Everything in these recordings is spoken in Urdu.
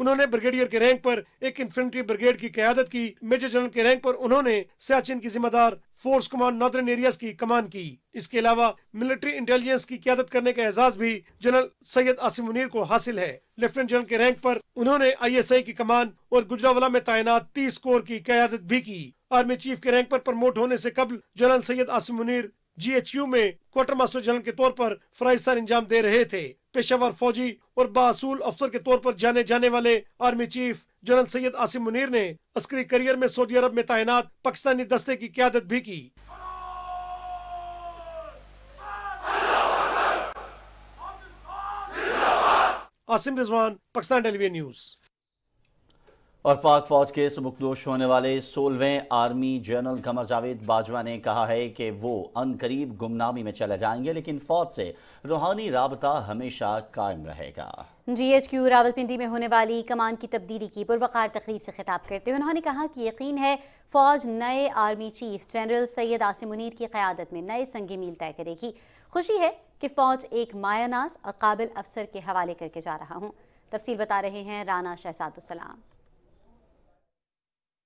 انہوں نے بریگیڈیئر کے رینک پر ایک انفینٹری بریگیڈ کی قیادت کی۔ میجر جنرل کے رینک پر انہوں نے سیاچن کی ذمہ دار فورس کمانڈ ناردرن ایریاز کی کمان کی۔ اس کے علاوہ ملٹری انٹیلیجنس کی قیادت کرنے کا اعزاز بھی جنرل سید عاصم منیر کو حاصل ہے۔ لیفٹیننٹ جنرل کے رینک پر انہوں نے ISI کی کمان اور گجرانوالہ میں تعینات 30 کور کی قیادت بھی کی۔ آرمی چیف کے رینک پر پروموٹ ہونے سے قبل جنرل سید عاصم منیر GHQ میں کوارٹر ماسٹر جنرل کے طور پر فرائض سر انجام دے رہے تھے۔ پیشہ ور فوجی اور بااصول افسر کے طور پر جانے جانے والے army chief general Syed Asim Munir نے عسکری کیریئر میں سعودی عرب میں تعینات پاکستانی دستے کی قیادت بھی کی۔ عاصم رضوان، پاکستان ٹیلی ویژن نیوز۔ اور پاک فوج کے سبکدوش ہونے والے 16ویں آرمی جنرل قمر جاوید باجوہ نے کہا ہے کہ وہ ان قریب گمنامی میں چلے جائیں گے، لیکن فوج سے روحانی رابطہ ہمیشہ قائم رہے گا۔ GHQ راولپنڈی میں ہونے والی کمان کی تبدیلی کی پروقار تقریب سے خطاب کرتے ہوئے انہوں نے کہا کہ یقین ہے فوج نئے army chief general Syed Asim Munir کی قیادت میں نئے سنگ میل طے کرے گی۔ خوشی ہے کہ فوج ایک مایہ ناز اور قابل افسر کے حوالے کر کے جا رہا ہوں۔ تفصیل بتا رہے ہیں رانا شہزاد السلام۔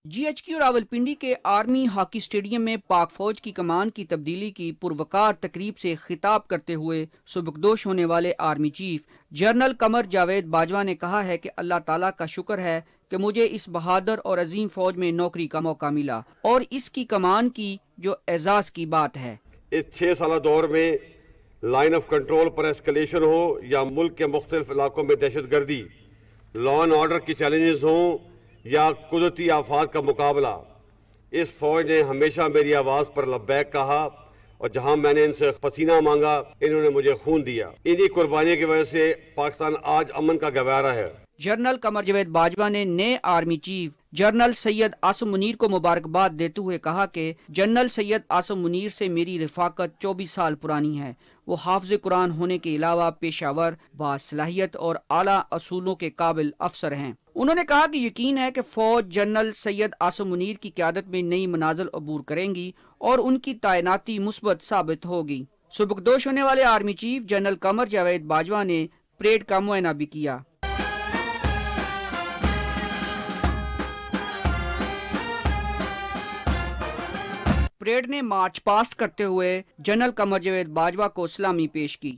GHQ راولپنڈی کے آرمی ہاکی اسٹیڈیم میں پاک فوج کی کمان کی تبدیلی کی پروقار تقریب سے خطاب کرتے ہوئے سبکدوش ہونے والے army chief general Qamar Javed Bajwa نے کہا ہے کہ اللہ تعالیٰ کا شکر ہے کہ مجھے اس بہادر اور عظیم فوج میں نوکری کا موقع ملا اور اس کی کمان کی جو اعزاز کی بات ہے۔ اس 6 سالہ دور میں لائن آف کنٹرول پر ایسکلیشن ہو یا ملک کے مختلف علاقوں میں دہشت گردی، لا اینڈ آرڈر کی چیلنجز ہوں یا قدرتی آفات کا مقابلہ، اس فوج نے ہمیشہ میری آواز پر لبیک کہا اور جہاں میں نے ان سے پسینہ مانگا انہوں نے مجھے خون دیا۔ انہی قربانی کی وجہ سے پاکستان آج امن کا گہوارہ ہے۔ جنرل قمر جاوید باجوہ نے نئے army chief general Syed Asim Munir کو مبارکباد دیتے ہوئے کہا کہ جنرل سید عاصم منیر سے میری رفاقت 24 سال پرانی ہے۔ وہ حافظ قرآن ہونے کے علاوہ پیشہ ور، باصلاحیت اور اعلیٰ اصولوں کے قابل افسر ہیں۔ انہوں نے کہا کہ یقین ہے کہ فوج جنرل سید عاصم منیر کی قیادت میں نئی منازل عبور کریں گی اور ان کی تعیناتی مثبت ثابت ہوگی۔ سبکدوش ہونے والے army chief general Qamar Javed Bajwa نے پریڈ کا معائنہ بھی کیا۔ پریڈ نے مارچ پاسٹ کرتے ہوئے جنرل قمر جاوید باجوہ کو سلامی پیش کی۔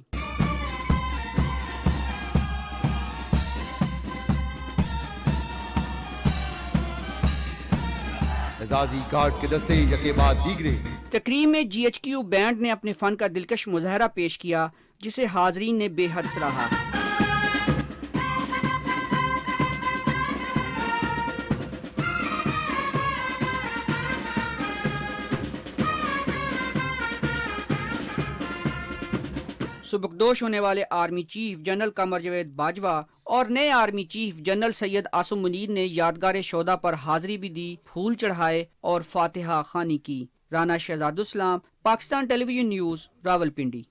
اعزازی گارڈ کے دستے یکے بعد دیگرے۔ تقریب میں GHQ بینڈ نے اپنے فن کا دلکش مظاہرہ پیش کیا جسے حاضرین نے بے حد سراہا۔ سبکدوش ہونے والے army chief general Qamar Javed Bajwa اور نئے army chief general Syed Asim Munir نے یادگار شہداء پر حاضری بھی دی، پھول چڑھائے اور فاتحہ خوانی کی۔ رانا شہزاد السلام، پاکستان ٹیلی ویژن نیوز، راولپنڈی۔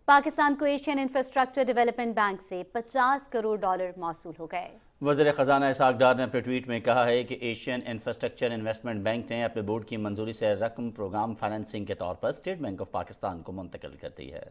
پاکستان کو ایشین انفراسٹرکچر ڈیولپمنٹ بینک سے $50 کروڑ موصول ہو گئے۔ وزیر خزانہ اسحاق ڈار نے اپنے ٹویٹ میں کہا ہے کہ ایشین انفراسٹرکچر انویسٹمنٹ بینک نے اپنے بورڈ کی منظوری سے رقم پروگرام فائننسنگ کے طور پر اسٹیٹ بینک آف پاکستان کو منتقل کر دی ہے۔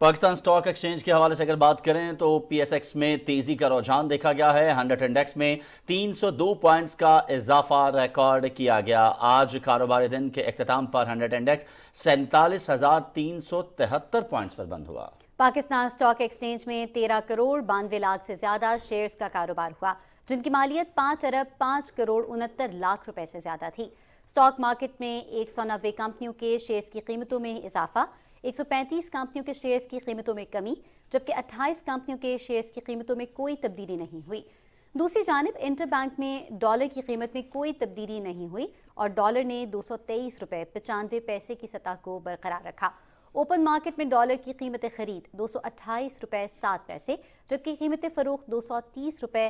پاکستان سٹاک ایکسچینج کے حوالے سے اگر بات کریں تو PSX میں تیزی کا رجحان دیکھا گیا ہے۔ 100 انڈیکس میں 302 پوائنٹس کا اضافہ ریکارڈ کیا گیا۔ آج کاروباری دن کے اختتام پر 100 انڈیکس 47,373 پوائنٹس پر بند ہوا۔ پاکستان سٹاک ایکسچینج میں 13 کروڑ 92 لاکھ سے زیادہ شیئرز کا کاروبار ہوا، جن کی مالیت 5 ارب 5 کروڑ 69 لاکھ روپے سے زیادہ تھی۔ سٹاک مارکیٹ میں 190 کمپنیوں کے شیئرز کی قیمتوں میں اضافہ، 135 کمپنیوں کے شیئرز کی قیمتوں میں کمی، جبکہ 28 کمپنیوں کے شیئرز کی قیمتوں میں کوئی تبدیلی نہیں ہوئی۔ دوسری جانب انٹر بینک میں ڈالر کی قیمت میں کوئی تبدیلی نہیں ہوئی اور ڈالر نے 223 روپے 95 پیسے کی سطح کو برقرار رکھا۔ اوپن مارکیٹ میں ڈالر کی قیمت خرید 228 روپے 7 پیسے، جبکہ قیمت فروخت 230 روپے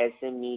SME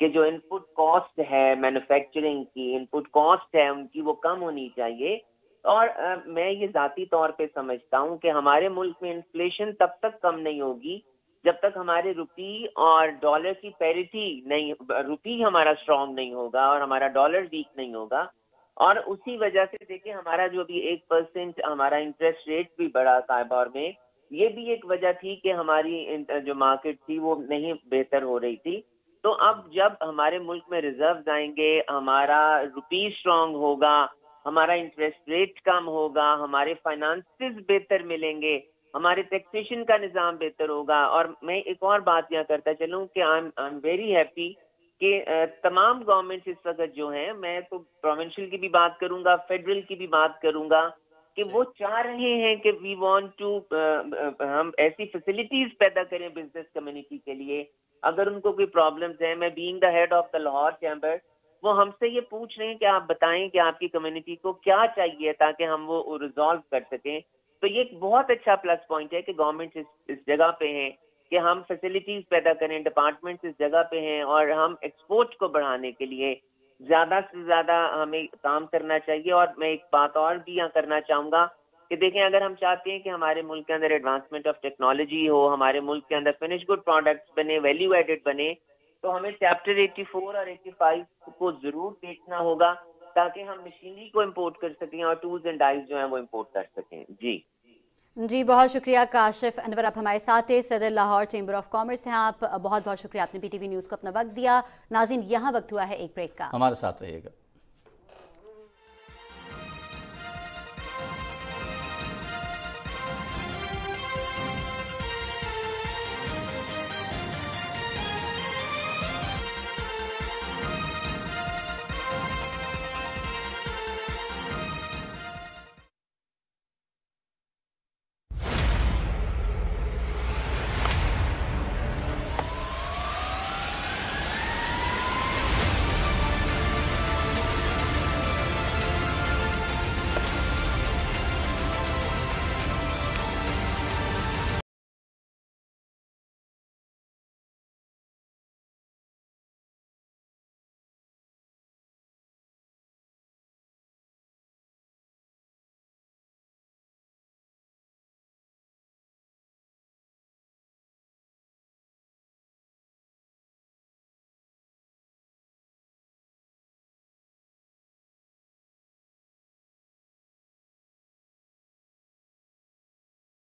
کہ جو ان پٹ کاسٹ ہے مینوفیکچرنگ کی، ان پٹ کاسٹ ہے ان کی، وہ کم ہونی چاہیے. اور میں یہ ذاتی طور پہ سمجھتا ہوں کہ ہمارے ملک میں انفلیشن تب تک کم نہیں ہوگی جب تک ہمارے روپی اور ڈالر کی پیریٹی نہیں، روپی ہمارا اسٹرانگ نہیں ہوگا اور ہمارا ڈالر ویک نہیں ہوگا. اور اسی وجہ سے دیکھیں ہمارا جو بھی 1% ہمارا انٹرسٹ ریٹ بھی بڑھا سائبر میں، یہ بھی ایک وجہ تھی کہ ہماری جو مارکیٹ تھی وہ نہیں بہتر ہو رہی تھی. تو اب جب ہمارے ملک میں ریزروز آئیں گے، ہمارا روپی اسٹرانگ ہوگا، ہمارا انٹرسٹ ریٹ کم ہوگا، ہمارے فائنانسز بہتر ملیں گے، ہمارے ٹیکسیشن کا نظام بہتر ہوگا. اور میں ایک اور بات یہاں کرتا چلوں کہ آئی ایم ویری ہیپی کہ تمام گورنمنٹس اس وقت جو ہیں، میں تو پروونشل کی بھی بات کروں گا، فیڈرل کی بھی بات کروں گا، کہ وہ چاہ رہے ہیں کہ وی وانٹ ٹو ہم ایسی فیسلٹیز پیدا کریں بزنس کمیونٹی کے لیے. اگر ان کو کوئی پرابلمز ہیں، میں being the head of the Lahore chamber, وہ ہم سے یہ پوچھ رہے ہیں کہ آپ بتائیں کہ آپ کی کمیونٹی کو کیا چاہیے تاکہ ہم وہ ریزالو کر سکیں. تو یہ ایک بہت اچھا پلس پوائنٹ ہے کہ گورنمنٹ اس جگہ پہ ہیں کہ ہم فیسلٹیز پیدا کریں، ڈپارٹمنٹس اس جگہ پہ ہیں، اور ہم ایکسپورٹ کو بڑھانے کے لیے زیادہ سے زیادہ ہمیں کام کرنا چاہیے. اور میں ایک بات اور بھی یہاں کرنا چاہوں گا کہ دیکھیں اگر ہم چاہتے ہیں کہ ہمارے ملک کے اندر ایڈوانسمنٹ آف ٹیکنالوجی ہو، ہمارے ملک کے اندر فنش گڈ پروڈکٹس بنے، ویلیو ایڈڈ بنے، تو ہمیں چیپٹر 84 اور 85 کو ضرور دیکھنا ہوگا تاکہ ہم مشینری کو امپورٹ کر سکیں اور ٹولز اینڈ ڈائز جو ہیں وہ امپورٹ کر سکیں. جی بہت شکریہ کاشف انور، آپ ہمارے ساتھ تھے، صدر لاہور چیمبر آف کامرس ہیں آپ. بہت بہت شکریہ، آپ نے پی ٹی وی نیوز کو اپنا وقت دیا. ناظرین یہاں وقت ہوا ہے ایک بریک کا، ہمارے ساتھ رہیے گا.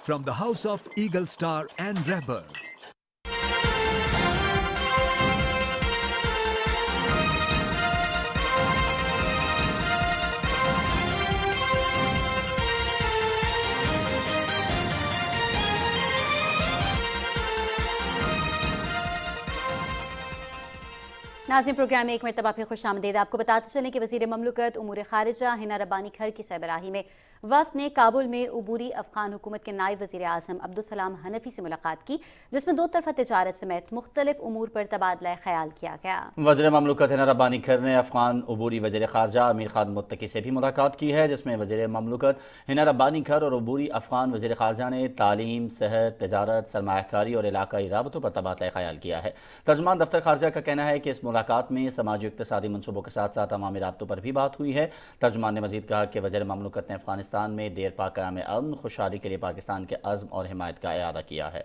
From the house of Eagle Star and Rahbar. ناظرین پروگرام میں ایک مرتبہ پھر خوش آمدید. آپ کو بتاتے چلیں کہ وزیر مملکت امور خارجہ ہنا ربانی کھر کی سربراہی میں وفد نے کابل میں عبوری افغان حکومت کے نائب وزیر اعظم عبدالسلام حنفی سے ملاقات کی، جس میں دو طرفہ تجارت سمیت مختلف امور پر تبادلہ خیال کیا گیا. وزیر مملکت ہنا ربانی کھر نے افغان عبوری وزیر خارجہ امیر خان متقی سے بھی ملاقات کی ہے، جس میں وزیر مملکت ہنا ربانی کھر اور عبوری افغان وزیر خارجہ نے تعلیم، صحت، تجارت، سرمایہ کاری اور علاقائی رابطوں پر تبادلہ خیال کیا ہے. ترجمان دفتر خارجہ کا کہنا ہے کہ اس ملاقات میں سماجی اقتصادی منصوبوں کے ساتھ ساتھ عوامی رابطوں پر بھی بات ہوئی ہے. ترجمان نے مزید کہا کہ وزیر مملکت نے افغانستان میں دیر پا قیام امن خوشحالی کے لیے پاکستان کے عزم اور حمایت کا اعادہ کیا ہے.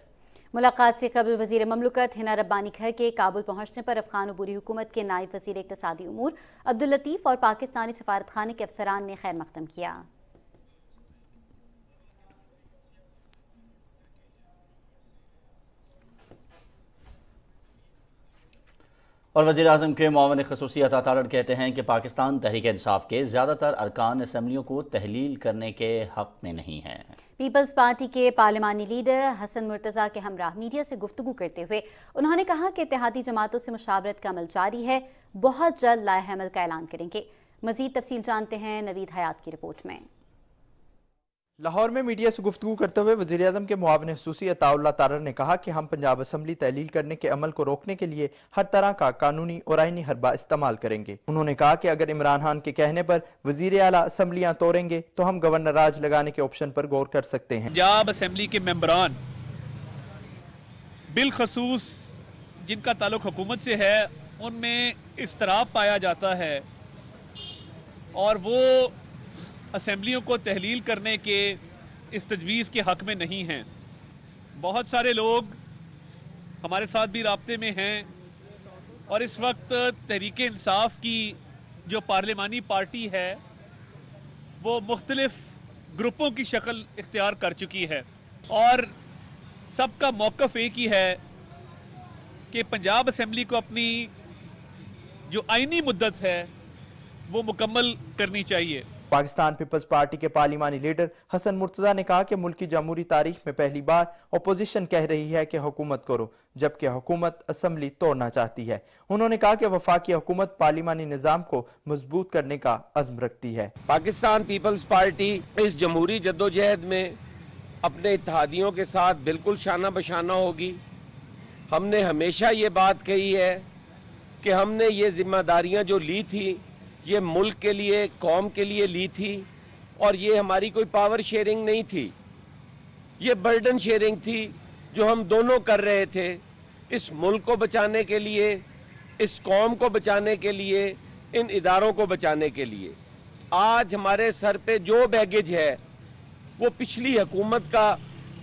ملاقات سے قبل وزیر مملکت ہنا ربانی کھر کے کابل پہنچنے پر افغان عبوری حکومت کے نائب وزیر اقتصادی امور عبداللطیف اور پاکستانی سفارت خانے کے افسران نے خیر مقدم کیا. اور وزیر اعظم کے معاون خصوصی عطا تارڑ کہتے ہیں کہ پاکستان تحریک انصاف کے زیادہ تر ارکان اسمبلیوں کو تحلیل کرنے کے حق میں نہیں ہیں. پیپلز پارٹی کے پارلیمانی لیڈر حسن مرتضیٰ کے ہمراہ میڈیا سے گفتگو کرتے ہوئے انہوں نے کہا کہ اتحادی جماعتوں سے مشاورت کا عمل جاری ہے، بہت جلد لائحہ عمل کا اعلان کریں گے. مزید تفصیل جانتے ہیں نوید حیات کی رپورٹ میں. لاہور میں میڈیا سے گفتگو کرتے ہوئے وزیر اعظم کے معاون خصوصی عطاء اللہ تارڑ نے کہا کہ ہم پنجاب اسمبلی تحلیل کرنے کے عمل کو روکنے کے لیے ہر طرح کا قانونی اور آئینی حربہ استعمال کریں گے۔ انہوں نے کہا کہ اگر عمران خان کے کہنے پر وزیر اعلیٰ اسمبلیاں توڑیں گے تو ہم گورنر راج لگانے کے آپشن پر غور کر سکتے ہیں۔ پنجاب اسمبلی کے ممبران بالخصوص جن کا تعلق حکومت سے ہے ان میں اضطراب پایا جاتا ہے اور وہ اسمبلیوں کو تحلیل کرنے کے اس تجویز کے حق میں نہیں ہیں۔ بہت سارے لوگ ہمارے ساتھ بھی رابطے میں ہیں اور اس وقت تحریک انصاف کی جو پارلیمانی پارٹی ہے وہ مختلف گروپوں کی شکل اختیار کر چکی ہے اور سب کا موقف ایک ہی ہے کہ پنجاب اسمبلی کو اپنی جو آئینی مدت ہے وہ مکمل کرنی چاہیے۔ پاکستان پیپلز پارٹی کے پارلیمانی لیڈر حسن مرتضیٰ نے کہا کہ ملک کی جمہوری تاریخ میں پہلی بار اپوزیشن کہہ رہی ہے کہ حکومت کرو جبکہ حکومت اسمبلی توڑنا چاہتی ہے۔ انہوں نے کہا کہ وفاقی حکومت پارلیمانی نظام کو مضبوط کرنے کا عزم رکھتی ہے۔ پاکستان پیپلز پارٹی اس جمہوری جدوجہد میں اپنے اتحادیوں کے ساتھ بالکل شانہ بشانہ ہوگی۔ ہم نے ہمیشہ یہ بات کہی ہے کہ ہم نے یہ ذمہ داریاں جو لی تھی یہ ملک کے لیے قوم کے لیے لی تھی اور یہ ہماری کوئی پاور شیئرنگ نہیں تھی، یہ برڈن شیئرنگ تھی جو ہم دونوں کر رہے تھے اس ملک کو بچانے کے لیے، اس قوم کو بچانے کے لیے، ان اداروں کو بچانے کے لیے۔ آج ہمارے سر پہ جو بیگیج ہے وہ پچھلی حکومت کا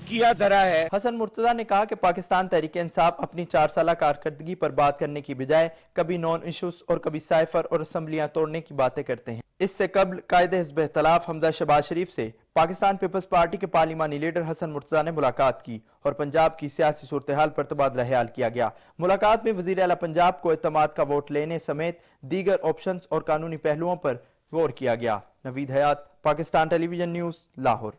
کیا دھرا ہے۔ حسن مرتضیٰ نے کہا کہ پاکستان تحریک انصاف اپنی 4 سالہ کارکردگی پر بات کرنے کی بجائے کبھی نان ایشوز اور کبھی سائفر اور اسمبلیاں توڑنے کی باتیں کرتے ہیں۔ اس سے قبل قائد حزب اختلاف حمزہ شہباز شریف سے پاکستان پیپلز پارٹی کے پارلیمانی لیڈر حسن مرتضیٰ نے ملاقات کی اور پنجاب کی سیاسی صورتحال پر تبادلہ خیال کیا گیا۔ ملاقات میں وزیر اعلیٰ پنجاب کو اعتماد کا ووٹ لینے سمیت دیگر آپشنز اور قانونی پہلوؤں پر غور کیا گیا۔ نوید حیات، پاکستان ٹیلی ویژن نیوز، لاہور۔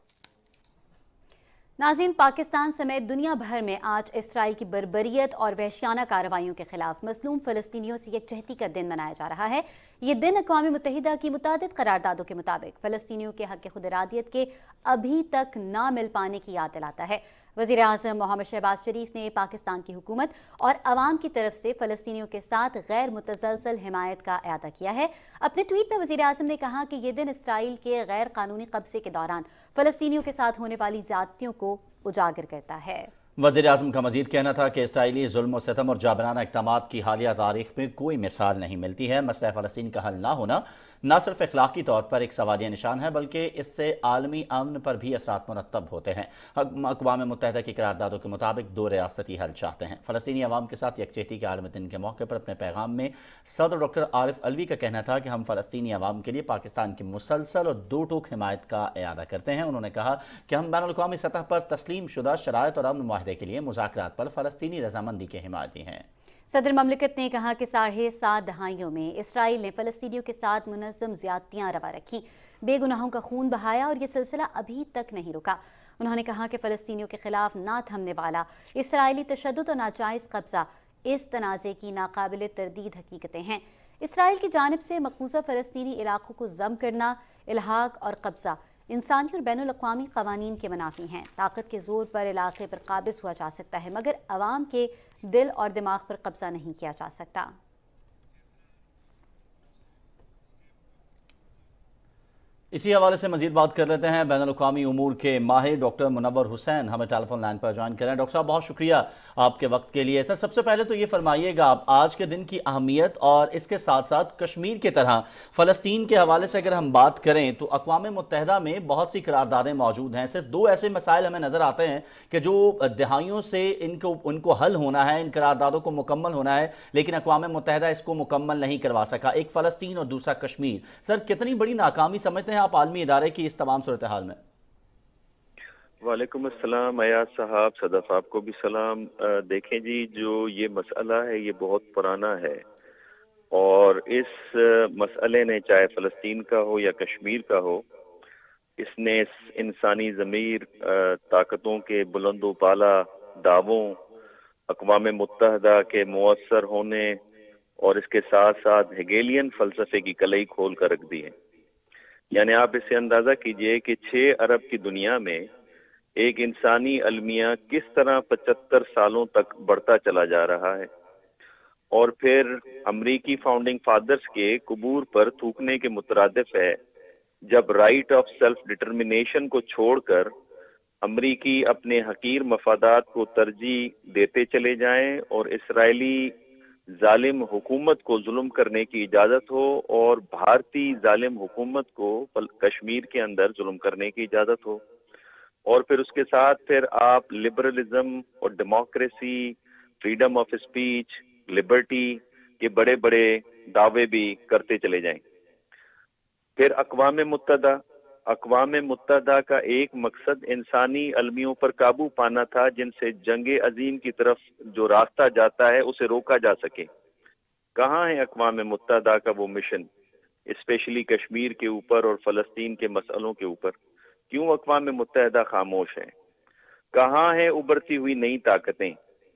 ناظرین، پاکستان سمیت دنیا بھر میں آج اسرائیل کی بربریت اور وحشیانہ کارروائیوں کے خلاف مظلوم فلسطینیوں سے یکجہتی کا دن منایا جا رہا ہے۔ یہ دن اقوام متحدہ کی متعدد قراردادوں کے مطابق فلسطینیوں کے حق خود ارادیت کے ابھی تک نہ مل پانے کی یاد دلاتا ہے۔ وزیر اعظم محمد شہباز شریف نے پاکستان کی حکومت اور عوام کی طرف سے فلسطینیوں کے ساتھ غیر متزلزل حمایت کا اعادہ کیا ہے۔ اپنے ٹویٹ میں وزیر اعظم نے کہا کہ یہ دن اسرائیل کے غیر قانونی قبضے کے دوران فلسطینیوں کے ساتھ ہونے والی زیادتیوں کو اجاگر کرتا ہے۔ وزیر اعظم کا مزید کہنا تھا کہ اسرائیلی ظلم و ستم اور جابرانہ اقدامات کی حالیہ تاریخ میں کوئی مثال نہیں ملتی ہے۔ مسئلہ فلسطین کا حل نہ ہونا نہ صرف اخلاقی طور پر ایک سوالیہ نشان ہے بلکہ اس سے عالمی امن پر بھی اثرات مرتب ہوتے ہیں۔ اقوام متحدہ کی قراردادوں کے مطابق 2 ریاستی حل چاہتے ہیں۔ فلسطینی عوام کے ساتھ یکجہتی کے عالمی دن کے موقع پر اپنے پیغام میں صدر ڈاکٹر عارف علوی کا کہنا تھا کہ ہم فلسطینی عوام کے لیے پاکستان کی مسلسل اور 2 ٹوک حمایت کا اعادہ کرتے ہیں۔ انہوں نے کہا کہ ہم بین الاقوامی سطح پر تسلیم شدہ شرائط اور امن معاہدے کے لیے مذاکرات پر فلسطینی رضامندی کے حمایتی ہیں۔ صدر مملکت نے کہا کہ 7.5 دہائیوں میں اسرائیل نے فلسطینیوں کے ساتھ منظم زیادتیاں روا رکھی، بے گناہوں کا خون بہایا اور یہ سلسلہ ابھی تک نہیں رکا۔ انہوں نے کہا کہ فلسطینیوں کے خلاف نہ تھمنے والا اسرائیلی تشدد اور ناجائز قبضہ اس تنازع کی ناقابل تردید حقیقتیں ہیں۔ اسرائیل کی جانب سے مقبوضہ فلسطینی علاقوں کو ضم کرنا، الحاق اور قبضہ انسانی اور بین الاقوامی قوانین کے منافی ہیں۔ طاقت کے زور پر علاقے پر قابض ہوا جا سکتا ہے مگر عوام کے دل اور دماغ پر قبضہ نہیں کیا جا سکتا۔ اسی حوالے سے مزید بات کر لیتے ہیں بین الاقوامی امور کے ماہر ڈاکٹر منور حسین ہمیں ٹیلی فون لائن پر جوائن کر رہے ہیں۔ ڈاکٹر صاحب بہت شکریہ آپ کے وقت کے لیے۔ سر سب سے پہلے تو یہ فرمائیے گا آپ آج کے دن کی اہمیت اور اس کے ساتھ ساتھ کشمیر کی طرح فلسطین کے حوالے سے اگر ہم بات کریں تو اقوام متحدہ میں بہت سی قراردادیں موجود ہیں، صرف 2 ایسے مسائل ہمیں نظر آتے ہیں کہ جو دہائیوں سے ان کو حل ہونا ہے، ان قراردادوں کو مکمل ہونا ہے، لیکن اقوام متحدہ اس کو مکمل نہیں کروا سکا، ایک فلسطین اور دوسرا کشمیر۔ سر کتنی بڑی ناکامی سمجھتے ہیں آپ عالمی ادارے کی اس تمام صورتحال میں؟ وعلیکم السلام ایاز صاحب، صدف آپ کو بھی سلام۔ دیکھیں جی، جو یہ مسئلہ ہے یہ بہت پرانا ہے اور اس مسئلے نے چاہے فلسطین کا ہو یا کشمیر کا ہو، اس نے انسانی ضمیر، طاقتوں کے بلند و بالا دعووں، اقوام متحدہ کے مؤثر ہونے اور اس کے ساتھ ساتھ ہیگیلین فلسفے کی کلئی کھول کر رکھ دی ہے۔ یعنی آپ اسے اندازہ کیجئے کہ 6 ارب کی دنیا میں ایک انسانی المیہ کس طرح 75 سالوں تک بڑھتا چلا جا رہا ہے، اور پھر امریکی فاؤنڈنگ فادرز کے قبور پر تھوکنے کے مترادف ہے جب رائٹ آف سیلف ڈٹرمنیشن کو چھوڑ کر امریکی اپنے حقیر مفادات کو ترجیح دیتے چلے جائیں اور اسرائیلی ظالم حکومت کو ظلم کرنے کی اجازت ہو اور بھارتی ظالم حکومت کو کشمیر کے اندر ظلم کرنے کی اجازت ہو، اور پھر اس کے ساتھ پھر آپ لبرلزم اور democracy, freedom of speech, Liberty کے بڑے بڑے دعوے بھی کرتے چلے جائیں۔ پھر اقوام متحدہ کا ایک مقصد انسانی المیوں پر قابو پانا تھا جن سے جنگ عظیم کی طرف جو راستہ جاتا ہے اسے روکا جا سکے۔ کہاں ہے اقوام متحدہ کا وہ مشن، اسپیشلی کشمیر کے اوپر اور فلسطین کے مسئلوں کے اوپر؟ کیوں اقوام متحدہ خاموش ہے؟ کہاں ہیں ابھرتی ہوئی نئی طاقتیں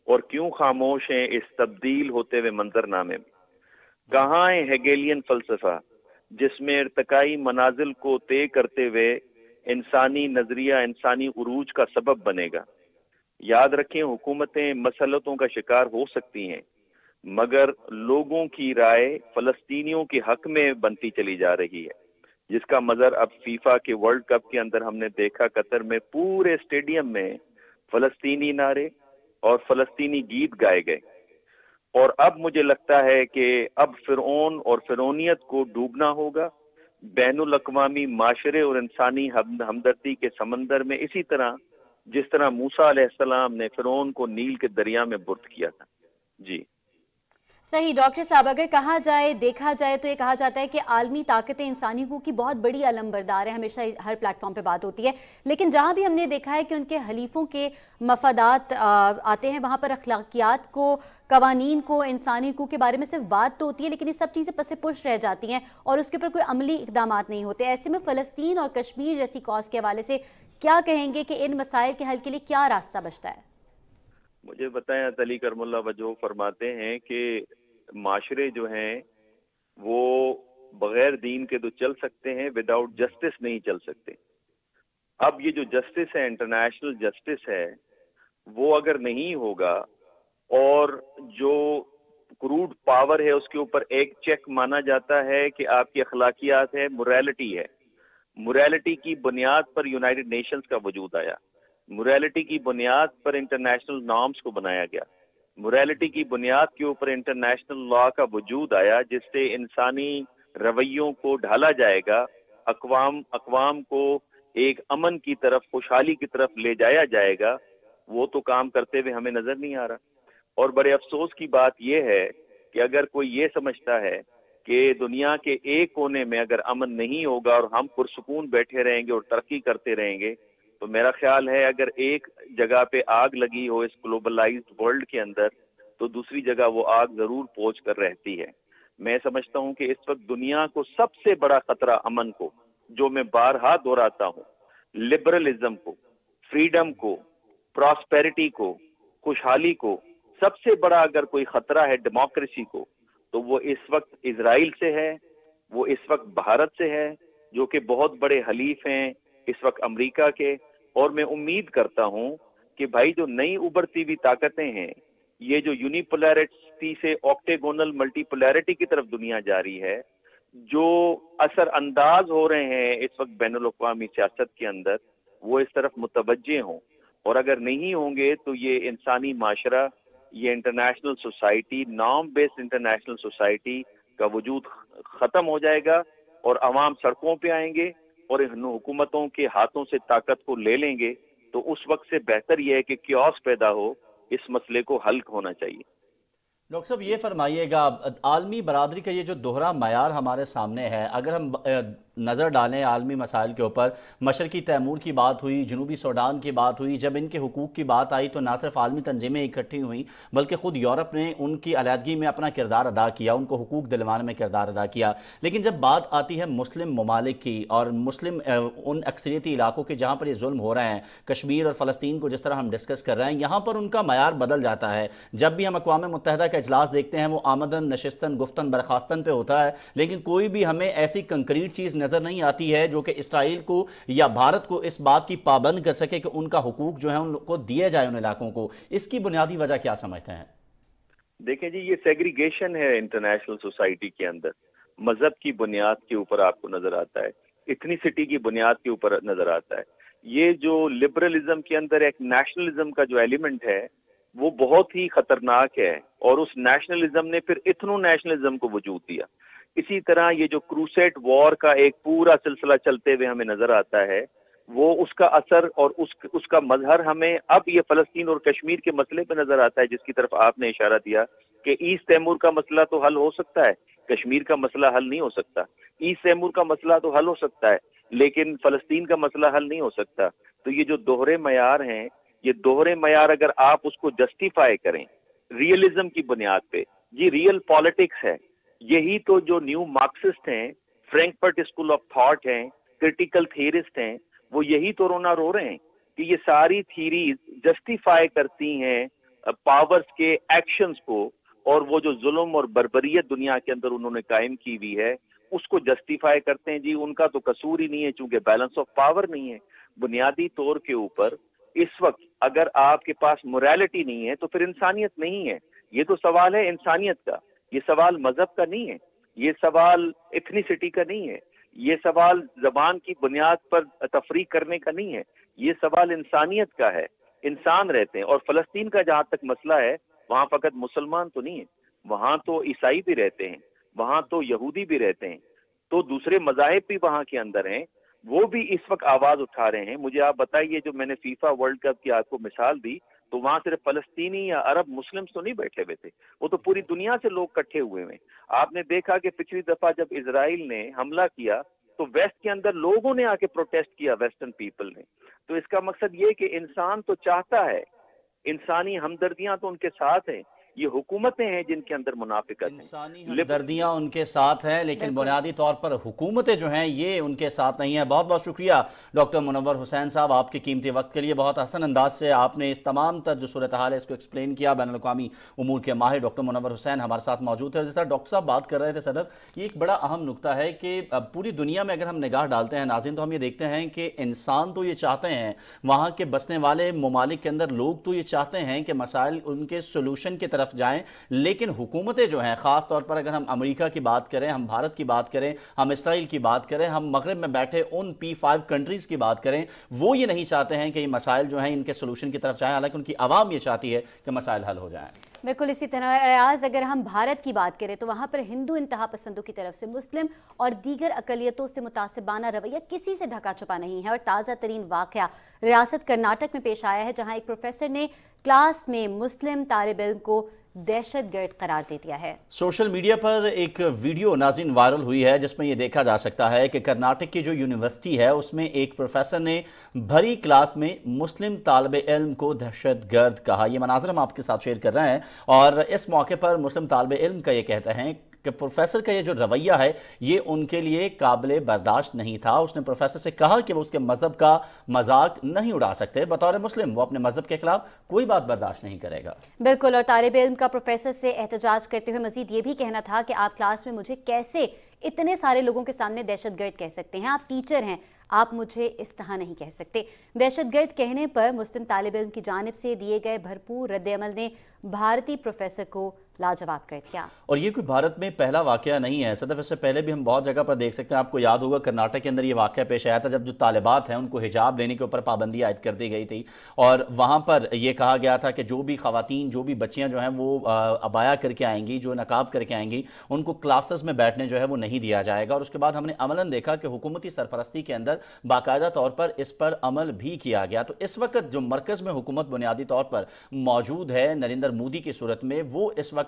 اور کیوں خاموش ہیں اس تبدیل ہوتے ہوئے منظر نامے میں؟ کہاں ہے ہیگیلین فلسفہ جس میں ارتقائی منازل کو طے کرتے ہوئے انسانی نظریہ انسانی عروج کا سبب بنے گا؟ یاد رکھیں، حکومتیں مسلطوں کا شکار ہو سکتی ہیں مگر لوگوں کی رائے فلسطینیوں کے حق میں بنتی چلی جا رہی ہے، جس کا مظہر اب فیفا کے ورلڈ کپ کے اندر ہم نے دیکھا۔ قطر میں پورے اسٹیڈیم میں فلسطینی نعرے اور فلسطینی گیت گائے گئے، اور اب مجھے لگتا ہے کہ اب فرعون اور فرعونیت کو ڈوبنا ہوگا بین الاقوامی معاشرے اور انسانی ہمدردی کے سمندر میں، اسی طرح جس طرح موسیٰ علیہ السلام نے فرعون کو نیل کے دریا میں برد کیا تھا۔ جی صحیح ڈاکٹر صاحب، اگر کہا جائے دیکھا جائے تو یہ کہا جاتا ہے کہ عالمی طاقتیں انسانی حقوق کی بہت بڑی علم بردار ہیں، ہمیشہ ہر پلیٹ فارم پہ بات ہوتی ہے، لیکن جہاں بھی ہم نے دیکھا ہے کہ ان کے حلیفوں کے مفادات آتے ہیں وہاں پر اخلاقیات کو، قوانین کو، انسانی حقوق کے بارے میں صرف بات تو ہوتی ہے لیکن یہ سب چیزیں پس پش رہ جاتی ہیں اور اس کے اوپر کوئی عملی اقدامات نہیں ہوتے۔ ایسے میں فلسطین اور کشمیر جیسی کاز کے حوالے سے کیا کہیں گے کہ ان مسائل کے حل کے لیے کیا راستہ بچتا ہے؟ مجھے بتائیں، علی کرم اللہ وجہہ فرماتے ہیں کہ معاشرے جو ہیں وہ بغیر دین کے تو چل سکتے ہیں، وداؤٹ جسٹس نہیں چل سکتے۔ اب یہ جو جسٹس ہے، انٹرنیشنل جسٹس ہے، وہ اگر نہیں ہوگا اور جو کروڈ پاور ہے اس کے اوپر ایک چیک مانا جاتا ہے کہ آپ کی اخلاقیات ہے، موریلٹی ہے، موریلٹی کی بنیاد پر یونائٹڈ نیشنز کا وجود آیا، موریلٹی کی بنیاد پر انٹرنیشنل نارمز کو بنایا گیا، موریلٹی کی بنیاد کے اوپر انٹرنیشنل لا کا وجود آیا جس سے انسانی رویوں کو ڈھالا جائے گا، اقوام کو ایک امن کی طرف، خوشحالی کی طرف لے جایا جائے گا۔ وہ تو کام کرتے ہوئے ہمیں نظر نہیں آ رہا، اور بڑے افسوس کی بات یہ ہے کہ اگر کوئی یہ سمجھتا ہے کہ دنیا کے ایک کونے میں اگر امن نہیں ہوگا اور ہم پرسکون بیٹھے رہیں گے اور ترقی کرتے رہیں گے، تو میرا خیال ہے اگر ایک جگہ پہ آگ لگی ہو اس گلوبلائزڈ ورلڈ کے اندر تو دوسری جگہ وہ آگ ضرور پہنچ کر رہتی ہے۔ میں سمجھتا ہوں کہ اس وقت دنیا کو سب سے بڑا خطرہ امن کو، جو میں بارہا دہراتا ہوں، لبرلزم کو، فریڈم کو، پراسپیرٹی کو، خوشحالی کو، سب سے بڑا اگر کوئی خطرہ ہے ڈیموکریسی کو تو وہ اس وقت اسرائیل سے ہے، وہ اس وقت بھارت سے ہے جو کہ بہت بڑے حلیف ہیں اس وقت امریکہ کے، اور میں امید کرتا ہوں کہ بھائی جو نئی ابھرتی ہوئی طاقتیں ہیں، یہ جو یونیپولرٹی سے آکٹیگونل ملٹی پولیرٹی کی طرف دنیا جا رہی ہے، جو اثر انداز ہو رہے ہیں اس وقت بین الاقوامی سیاست کے اندر، وہ اس طرف متوجہ ہوں، اور اگر نہیں ہوں گے تو یہ انسانی معاشرہ، یہ international society, norm based international society کا وجود ختم ہو جائے گا، اور عوام سڑکوں پہ آئیں گے اور ان حکومتوں کے ہاتھوں سے طاقت کو لے لیں گے۔ تو اس وقت سے بہتر یہ ہے کہ کیوس پیدا ہو، اس مسئلے کو حل ہونا چاہیے۔ ڈاکٹر صاحب یہ فرمائیے گا، عالمی برادری کا یہ جو دوہرا معیار ہمارے سامنے ہے، اگر ہم نظر ڈالیں عالمی مسائل کے اوپر، مشرقی تیمور کی بات ہوئی، جنوبی سوڈان کی بات ہوئی، جب ان کے حقوق کی بات آئی تو نہ صرف عالمی تنظیمیں اکٹھی ہوئیں بلکہ خود یورپ نے ان کی علیحدگی میں اپنا کردار ادا کیا، ان کو حقوق دلوانے میں کردار ادا کیا۔ لیکن جب بات آتی ہے مسلم ممالک کی اور مسلم ان اکثریتی علاقوں کے جہاں پر یہ ظلم ہو رہے ہیں، کشمیر اور فلسطین کو جس طرح ہم ڈسکس کر رہے ہیں، یہاں پر ان کا معیار بدل جاتا ہے۔ جب بھی ہم اقوام متحدہ کا اجلاس دیکھتے ہیں وہ آمدن نشستن گفتن برخاستن پہ ہوتا ہے، لیکن کوئی بھی ہمیں ایسی کنکریٹ چیز نظر نہیں آتی ہے جو کہ اسرائیل کو یا بھارت کو اس بات کی پابند کر سکے کہ ان کا حقوق جو ہے ان کو دیے جائے ان علاقوں کو۔ اس کی بنیادی وجہ کیا سمجھتے ہیں؟ دیکھیں جی، یہ سیگریگیشن ہے انٹرنیشنل سوسائٹی کے اندر، مذہب کی بنیاد کے اوپر آپ کو نظر آتا ہے، ایتھنیسٹی کی بنیاد کے اوپر نظر آتا ہے۔ یہ جو لبرلزم کے اندر ایک نیشنلزم کا جو ایلیمنٹ ہے وہ بہت ہی خطرناک ہے، اور اس نیشنلزم نے پھر ایتھنو نیشنلزم کو وجود دیا۔ اسی طرح یہ جو کروسیڈ وار کا ایک پورا سلسلہ چلتے ہوئے ہمیں نظر آتا ہے، وہ اس کا اثر اور اس کا مظہر ہمیں اب یہ فلسطین اور کشمیر کے مسئلے پہ نظر آتا ہے، جس کی طرف آپ نے اشارہ دیا کہ ایسٹ تیمور کا مسئلہ تو حل ہو سکتا ہے، کشمیر کا مسئلہ حل نہیں ہو سکتا۔ ایسٹ تیمور کا مسئلہ تو حل ہو سکتا ہے لیکن فلسطین کا مسئلہ حل نہیں ہو سکتا۔ تو یہ جو دوہرے معیار ہیں، یہ دوہرے معیار اگر آپ اس کو جسٹیفائی کریں ریئلزم کی بنیاد پہ، جی ریئل پالیٹکس ہے، یہی تو جو نیو مارکسسٹ ہیں، فرینکفرٹ اسکول آف تھاٹ ہیں، کرٹیکل تھیورسٹ ہیں، وہ یہی تو رونا رو رہے ہیں کہ یہ ساری تھیریز جسٹیفائی کرتی ہیں پاورز کے ایکشنز کو، اور وہ جو ظلم اور بربریت دنیا کے اندر انہوں نے قائم کی ہوئی ہے اس کو جسٹیفائی کرتے ہیں۔ جی ان کا تو قصور ہی نہیں ہے، چونکہ بیلنس آف پاور نہیں ہے۔ بنیادی طور کے اوپر اس وقت اگر آپ کے پاس موریلٹی نہیں ہے تو پھر انسانیت نہیں ہے۔ یہ تو سوال ہے انسانیت کا، یہ سوال مذہب کا نہیں ہے، یہ سوال ایتھنیسٹی کا نہیں ہے، یہ سوال زبان کی بنیاد پر تفریق کرنے کا نہیں ہے، یہ سوال انسانیت کا ہے۔ انسان رہتے ہیں، اور فلسطین کا جہاں تک مسئلہ ہے وہاں فقط مسلمان تو نہیں ہیں، وہاں تو عیسائی بھی رہتے ہیں، وہاں تو یہودی بھی رہتے ہیں، تو دوسرے مذاہب بھی وہاں کے اندر ہیں، وہ بھی اس وقت آواز اٹھا رہے ہیں۔ مجھے آپ بتائیے، جو میں نے فیفا ورلڈ کپ کی آپ کو مثال دی تو وہاں صرف فلسطینی یا عرب مسلمز تو نہیں بیٹھے ہوئے تھے، وہ تو پوری دنیا سے لوگ اکٹھے ہوئے ہیں۔ آپ نے دیکھا کہ پچھلی دفعہ جب اسرائیل نے حملہ کیا تو ویسٹ کے اندر لوگوں نے آ کے پروٹیسٹ کیا، ویسٹرن پیپل نے۔ تو اس کا مقصد یہ کہ انسان تو چاہتا ہے، انسانی ہمدردیاں تو ان کے ساتھ ہیں، یہ حکومتیں ہیں جن کے اندر منافقت ہیں، انسانی ہمدردیاں ان کے ساتھ ہیں، لیکن بنیادی طور پر حکومتیں جو ہیں یہ ان کے ساتھ نہیں ہیں۔ بہت بہت شکریہ ڈاکٹر منور حسین صاحب آپ کے قیمتی وقت کے لیے۔ بہت حسن انداز سے آپ نے اس تمام تر جو صورتحال ہے اس کو ایکسپلین کیا۔ بین الاقوامی امور کے ماہر ڈاکٹر منور حسین ہمارے ساتھ موجود ہے۔ جس طرح ڈاکٹر صاحب بات کر رہے تھے صدر، یہ ایک بڑا اہم نکتہ ہے کہ پوری دنیا میں اگر ہم نگاہ ڈالتے ہیں ناظرین تو ہم یہ دیکھتے ہیں کہ انسان تو یہ چاہتے ہیں، وہاں کے بسنے والے ممالک کے اندر لوگ تو یہ چاہتے ہیں کہ مسائل ان کے سولوشن کی طرف جائیں، لیکن حکومتیں جو ہیں خاص طور پر اگر ہم امریکہ کی بات کریں، ہم بھارت کی بات کریں، ہم اسرائیل کی بات کریں، ہم مغرب میں بیٹھے ان P5 کنٹریز کی بات کریں، وہ یہ نہیں چاہتے ہیں کہ یہ مسائل جو ہیں ان کے سولوشن کی طرف جائیں، حالانکہ ان کی عوام یہ چاہتی ہے کہ مسائل حل ہو جائیں۔ بالکل اسی طرح ریاض، اگر ہم بھارت کی بات کریں تو وہاں پر ہندو انتہا پسندوں کی طرف سے مسلم اور دیگر اقلیتوں سے متعصبانہ رویہ کسی سے ڈھکا چھپا نہیں ہے، اور تازہ ترین واقعہ ریاست کرناٹک میں پیش آیا ہے جہاں ایک پروفیسر نے کلاس میں مسلم طالب علم کو دہشت گرد قرار دے دیا ہے۔ سوشل میڈیا پر ایک ویڈیو ناظرین وائرل ہوئی ہے جس میں یہ دیکھا جا سکتا ہے کہ کرناٹک کی جو یونیورسٹی ہے اس میں ایک پروفیسر نے بھری کلاس میں مسلم طالب علم کو دہشت گرد کہا۔ یہ مناظر ہم آپ کے ساتھ شیئر کر رہے ہیں، اور اس موقع پر مسلم طالب علم کا یہ کہتے ہیں کہ پروفیسر کا یہ جو رویہ ہے یہ ان کے لیے قابل برداشت نہیں تھا۔ اس نے پروفیسر سے کہا کہ وہ اس کے مذہب کا مذاق نہیں اڑا سکتے، بطور مسلم وہ اپنے مذہب کے خلاف کوئی بات برداشت نہیں کرے گا۔ بالکل، اور طالب علم کا پروفیسر سے احتجاج کرتے ہوئے مزید یہ بھی کہنا تھا کہ آپ کلاس میں مجھے کیسے اتنے سارے لوگوں کے سامنے دہشت گرد کہہ سکتے ہیں، آپ ٹیچر ہیں، آپ مجھے اس طرح نہیں کہہ سکتے۔ دہشت گرد کہنے پر مسلم طالب علم کی جانب سے دیے گئے بھرپور رد عمل نے بھارتی پروفیسر کو لاجواب کر دیا۔ اور یہ کوئی بھارت میں پہلا واقعہ نہیں ہے صدف، اس سے پہلے بھی ہم بہت جگہ پر دیکھ سکتے ہیں۔ آپ کو یاد ہوگا کرناٹک کے اندر یہ واقعہ پیش آیا تھا جب جو طالبات ہیں ان کو حجاب لینے کے اوپر پابندی عائد کر دی گئی تھی، اور وہاں پر یہ کہا گیا تھا کہ جو بھی خواتین، جو بھی بچیاں جو ہیں وہ عبایا کر کے آئیں گی، جو نقاب کر کے آئیں گی، ان کو کلاسز میں بیٹھنے جو ہے وہ نہیں دیا جائے گا۔ اور اس کے بعد ہم نے عملاً دیکھا کہ حکومتی سرپرستی کے اندر باقاعدہ طور پر اس پر عمل بھی کیا گیا۔ تو اس وقت جو مرکز میں حکومت بنیادی طور پر موجود ہے نریندر مودی کی صورت میں، وہ اس وقت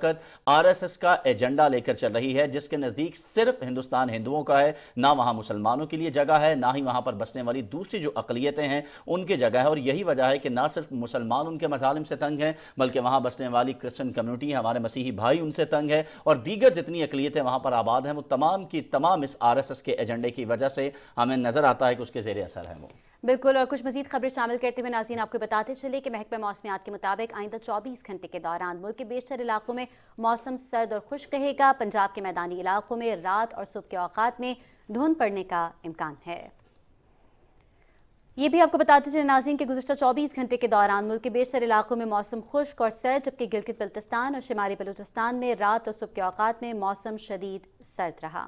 RSS کا ایجنڈا لے کر چل رہی ہے، جس کے نزدیک صرف ہندوستان ہندوؤں کا ہے، نہ وہاں مسلمانوں کے لیے جگہ ہے، نہ ہی وہاں پر بسنے والی دوسری جو اقلیتیں ہیں ان کی جگہ ہے۔ اور یہی وجہ ہے کہ نہ صرف مسلمان ان کے مظالم سے تنگ ہیں، بلکہ وہاں بسنے والی کرسچن کمیونٹی ہے، ہمارے مسیحی بھائی ان سے تنگ ہے، اور دیگر جتنی اقلیتیں وہاں پر آباد ہیں وہ تمام کی تمام اس RSS کے ایجنڈے کی وجہ سے ہمیں نظر آتا ہے کہ اس کے زیر اثر ہیں وہ۔ بالکل، اور کچھ مزید خبریں شامل کرتے ہوئے ناظرین آپ کو بتاتے چلے کہ محکمہ موسمیات کے مطابق آئندہ 24 گھنٹے کے دوران ملک کے بیشتر علاقوں میں موسم سرد اور خشک رہے گا۔ پنجاب کے میدانی علاقوں میں رات اور صبح کے اوقات میں دھند پڑنے کا امکان ہے۔ یہ بھی آپ کو بتاتے چلے ناظرین کہ گزشتہ 24 گھنٹے کے دوران ملک کے بیشتر علاقوں میں موسم خشک اور سرد، جبکہ گلگت بلتستان اور شمالی بلوچستان میں رات اور صبح کے اوقات میں موسم شدید سرد رہا۔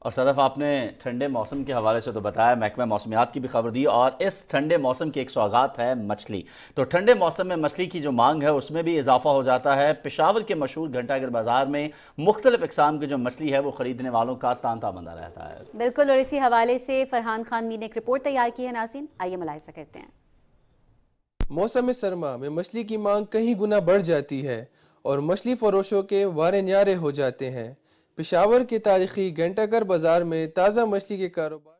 اور صدف، آپ نے ٹھنڈے موسم کے حوالے سے تو بتایا، محکمہ موسمیات کی بھی خبر دی، اور اس ٹھنڈے موسم کی ایک سوغات ہے مچھلی۔ تو ٹھنڈے موسم میں مچھلی کی جو مانگ ہے اس میں بھی اضافہ ہو جاتا ہے۔ پشاور کے مشہور گھنٹہ گر بازار میں مختلف اقسام کی جو مچھلی ہے وہ خریدنے والوں کا تانتا بندہ رہتا ہے۔ بالکل، اور اسی حوالے سے فرحان خان میر نے ایک رپورٹ تیار کی ہے ناظرین، آئیے ملاحظہ کرتے ہیں۔ موسم سرما میں مچھلی کی مانگ کئی گنا بڑھ جاتی ہے اور مچھلی فروشوں کے وارے نیارے ہو جاتے ہیں۔ پشاور کے تاریخی گھنٹہ گر بازار میں تازہ مچھلی کے کاروبار